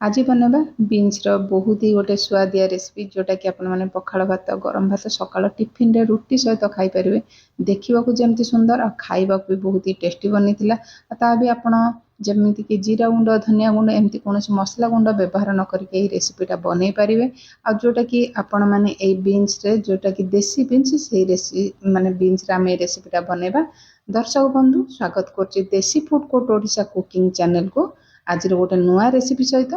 आज बनवा बीन्स बहुत ही गोटे सुआदिया रेसिपी जोटा कि आपण मैंने पखाड़ भात गरम भात सकाल टिफिन रे रुटी सहित खाई पारे। देखा जमी सुंदर आ खावा भी बहुत ही टेस्टी बनी ता भी आपण जमीती कि जीरा गुंड धनिया गुंड एमती कौन मसला गुंड व्यवहार न करके रेसिपीटा बनई पारे। आ जोटा कि आपण मैंने बीन्स रे जोटा कि देसी बीन्स से रेसिपी माने बीन्स आम रेसिपीटा बनवा। दर्शक बंधु स्वागत कर देसी food court Odisha cooking channel को आज गोटे नुआ रेसिपी सहित।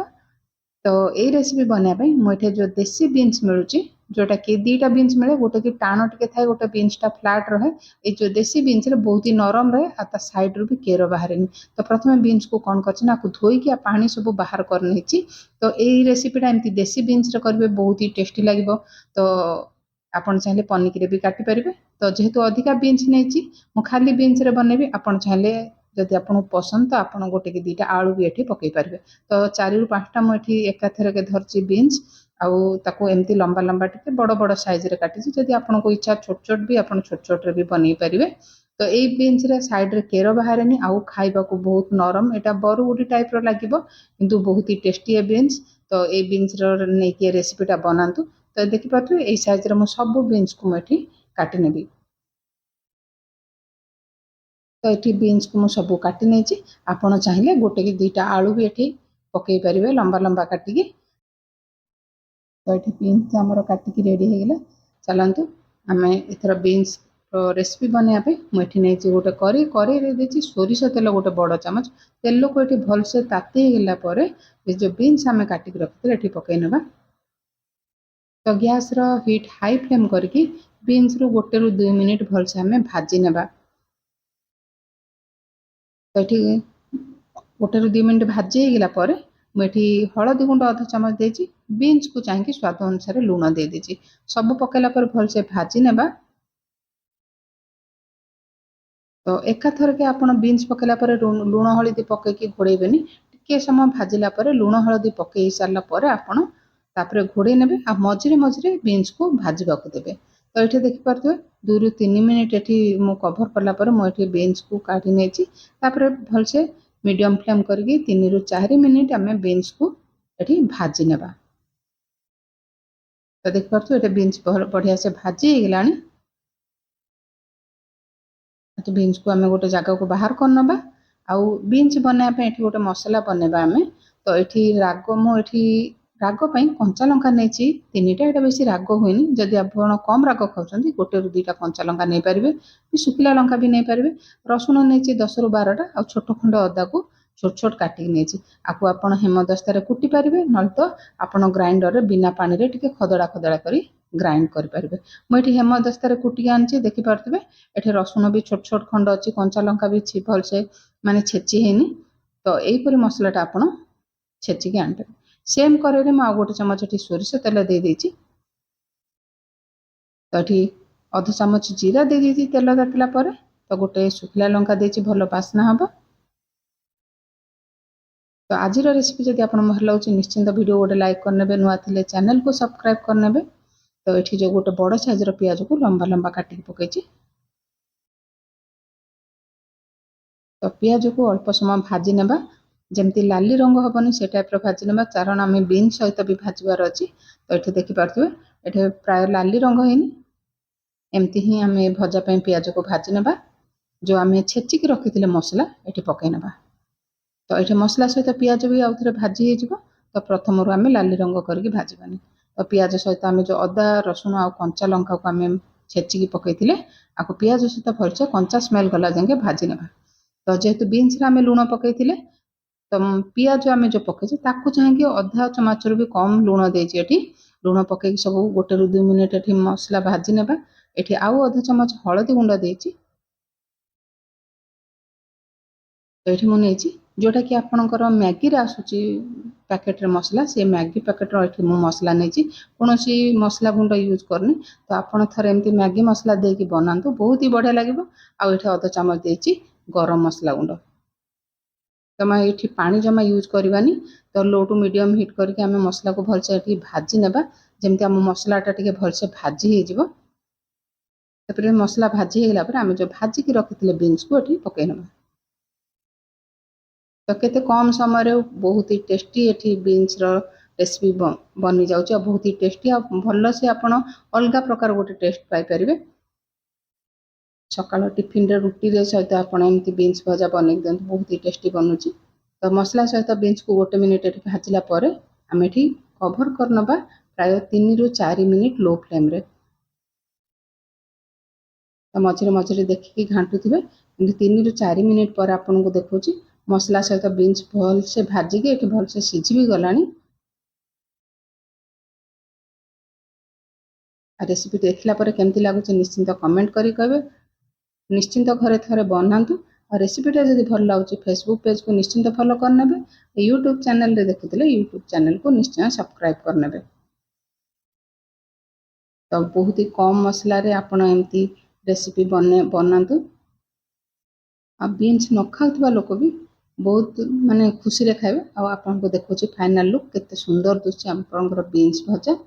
तो ये रेसिपी बनाया मुझे जो देसी बीन्स मिलूँ जोटा कि दीटा बीन्स मिले गोटे कि टाण टे थाए गोटे बीन्सटा फ्लाट रहे। ये जो देसी बीन्स बहुत ही नरम रहे आ साइड रू भी केर बाहर। तो प्रथम बीन्स को कौन कर धोईकी पानी सब बाहर कर। तो यही रेसिपीटा एमती देसी बीन्स करेंगे बहुत ही टेस्टी लगे। तो आपन चाहिए पनिकी भी काटी पारे। तो जेहेतु अधिका बीन्स नहीं मु खाली बीन्स बनैबी आपन चाहिए जदि आपको पसंद तो आप गोटे कि दुईटा आलू भी ये पकई पारे। तो 4 ରୁ 5टा मुझे एकाथर के धरची बीन्स आउ एमती लंबा लंबा टे बड़ बड़ साइज रे काटी जदि आपको इच्छा छोट छोट भी आप छोट छोट रे भी बनई पारे। तो यही बीन्स रे साइड रे केर बाहर आउ खाइबा को बहुत नरम एटा बरगुडी टाइप रो लागिबो किंतु बहुत ही टेस्टी है बीन्स। तो ये बीन्स नहीं रेसिपीटा बनातु। तो देखिपे यही साइज रे मु सब बीन्स को मुझे काटी नेबी। तो ये बीन्स को मुझे सब काटी नहीं आपड़ चाहिए गोटे कि दुईटा आलू भी ये पकई पारे लंबा लंबा काटिकी। तो ये बीन्स आमर काटिकी रेडी होगा। चलतु आम एथर बीन्स रेसिपी बनवाई मुझे नहीं गोटे कड़े देती सोरिष तेल गोटे बड़ चामच तेल को ये भलसे तातीगला जो बीन्स आम काटिक रखी ये पकई ना। तो गैस हीट हाई फ्लेम करके बीन्स रु 1 ରୁ 2 मिनिट भलसे आम भाजी नेबा। तो ये 1 ରୁ 2 मिनिट भाजी होगला मुझे हलदी गुंड अधा चामच देती बीन्स को चाहिए स्वाद अनुसार लुण दे दीजिए सब पकेला पर भलसे भाजी नेबा। तो एकाथर के आप बीन्स पकेला पर लुण हलदी पकईकी घोड़ेबेनी टिके समय भाजिला पर लुण हलदी पकई सारा पर आपण तापर घोड़े नेबे आ मझिरे मझिरे बीन्स को भाजवा को देबे। तो ये देखिपे 2 ରୁ 3 मिनिट ये मु कभर कला मुझे बीन्स को काढ़ी नहीं तापर भलसे मीडियम फ्लेम करके 3 ରୁ 4 मिनिट आम बीन्स को ये भाजी नेबा। तो देखिपे ये बीन्स बढ़िया से भाजी होगला। तो बीन्स को आम गोटे जगह को बाहर करनबा। आउ बीन्स बनाया ये गोटे मसला बनवा आम। तो ये राग मुझे राग कंचा लंका नहीं 3टा ये बेसी राग हुए जदि आप कम राग खाऊँ 1 ରୁ 2टा कंचा लंका नहीं पारे शुखिला लंका भी नहीं पारे। रसुण नहीं 10 ରୁ 12टा आ छोट खंड अदा को छोट छोट काटिक नहीं आपको आप हेमदस्तार कुटी पारे ना तो आप ग्राइंडर रे बिना पानी रे टिके खदड़ा खदड़ा कर ग्राइंड करेंगे। मुझे हेमदस्तार कुटी आनी देखिपे ये रसुण भी छोट छोट खंड अच्छी कंचा लंका भी भलसे माने छेची है। तो यहीपरि मसलाटा आप छेचिकी आने सेम कड़े में गोटे चामच ये सोरिष तेल दे देती। तो ये अध चामच जीरा दे देती तेल तातिला तो गोटे शुखिला लंका देती भल बास्ना हम। तो आज रेसिपी जब आप भल लगे निश्चिंत वीडियो गोटे लाइक करने नुआ थे चैनल को सब्सक्राइब करने। तो ये जो गोटे बड़ साइज पियाज को लंबा लंबा काटिक पकई। तो पियाज को अल्प समय भाजी नेबा जमती लाली रंग हेनी से टाइप भाजी नेबा कारण आम बीन्स सहित भी भाजबार अच्छी। तो ये देखिपे ये प्राय लाली रंग होनी एमती ही आम भजापी पियाज को भाजी नेबा। जो आम छेचिकी रखी मसला ये पकई नेबा। तो ये मसला सहित पियाज भी आउ थे भाजी हो। तो प्रथम आम लाली रंग करके भाजबानी। तो पियाज सहित आम जो अदा रसुण आ कंचा लंका को आम छेचिकी पकई आपको पियाज सहित भलसे कंचा स्मेल गला जाए भाजी नेबा। तो जेहेतु बीन्स आम लुण पकई तो पियाज आम जो पकईचे चाहिए अधा चामच भी कम लुण देती लुण पकई सब 1 ରୁ 2 मिनिट ये मसला भाजी नेबा। ये आउ अधा चामच हलदी गुंड देती। तो ये मुझे जोटा कि आपणकर मैगी आसूची पैकेट मसला से मैगी पैकेट ये मसला नहीं कौन मसला गुंड यूज करनी। तो आपड़ थे एमती मैगी मसला देकी बनातु बहुत ही बढ़िया लगे। आउ ये अधा चामच देती गरम मसला गुंड। तो ये पानी जमा यूज करवानी। तो लो टू मीडियम हिट करके आम मसला को भलसे भाजी नेबा जमती आम मसलाटा टे भलसे भाजी हो। मसला भाजी होगा आम जो भाजिकी रखी बीन्स को ये पकई नेबा। ତ କେତେ କମ୍ ସମୟରେ ବହୁତ ହି ଟେଷ୍ଟି ଏଠି ବିନ୍ସର ରେସିପି ବନି ଯାଉଛି ଆଉ ବହୁତ ହି ଟେଷ୍ଟି ଆଉ ଭଲସେ ଆପଣ ଅଲଗା ପ୍ରକାର ଗୋଟେ ଟେଷ୍ଟ ପାଇପାରିବେ। ସକାଳ ଟିଫିନରେ ରୁଟିରେ ସହିତ ଆପଣ ଏମିତି ବିନ୍ସ ଭଜା ବନେଇକି ଦିଅନ୍ତୁ, ବହୁତ ହି ଟେଷ୍ଟି ବନୁଛି। ତ ମସଲା ସହିତ ବିନ୍ସକୁ 1 ମିନିଟ୍ ଏଠି ଭାଜିଲା ପରେ ଆମେ ଏଠି କଭର କରିନେବା ପ୍ରାୟ 3 ରୁ 4 ମିନିଟ୍ ଲୋ ଫ୍ଲେମ୍ରେ। ତ ମଝିରେ ମଝିରେ ଦେଖିକି ଘାଣ୍ଟୁଥିବେ। କିନ୍ତୁ 3 ରୁ 4 ମିନିଟ୍ ପରେ ଆପଣଙ୍କୁ ଦେଖଉଛି ମସଲା ସହିତ ବିନ୍ସ ଭଲସେ ଭାଜିକି ଏଠି ଭଲସେ ସିଝି ବି ଗଲାଣି। ଆଉ ରେସିପି ଦେଖିଲା ପରେ କେମିତି ଲାଗୁଛି ନିଶ୍ଚିନ୍ତ କମେଣ୍ଟ କରି କହିବେ। ନିଶ୍ଚିନ୍ତ ଘରେ ଥରେ ବନାନ୍ତୁ। ଆଉ ରେସିପିଟା ଯଦି ଭଲ ଲାଗୁଛି ଫେସବୁକ୍ ପେଜକୁ ନିଶ୍ଚିନ୍ତ ଫଲୋ କରିନେବେ। ୟୁଟ୍ୟୁବ୍ ଚ୍ୟାନେଲରେ ଦେଖୁଥିଲେ ୟୁଟ୍ୟୁବ୍ ଚ୍ୟାନେଲକୁ ନିଶ୍ଚୟ ସବସ୍କ୍ରାଇବ୍ କରିନେବେ। ତ ବହୁତ ହି କମ୍ ମସଲାରେ ଆପଣ ଏମିତି ରେସିପି ବନାନ୍ତୁ। ଆଉ ବିନ୍ସ ନ ଖାଉଥିବା ଲୋକ ବି ବହୁତ ମାନେ ଖୁସିରେ ଖାଇବେ। ଆଉ ଆପଣଙ୍କୁ ଦେଖୁଛି ଫାଇନାଲ ଲୁକ୍ କେତେ ସୁନ୍ଦର ଦିଶୁଛି ଆପଣଙ୍କର ବିନ୍ସ ଭଜା।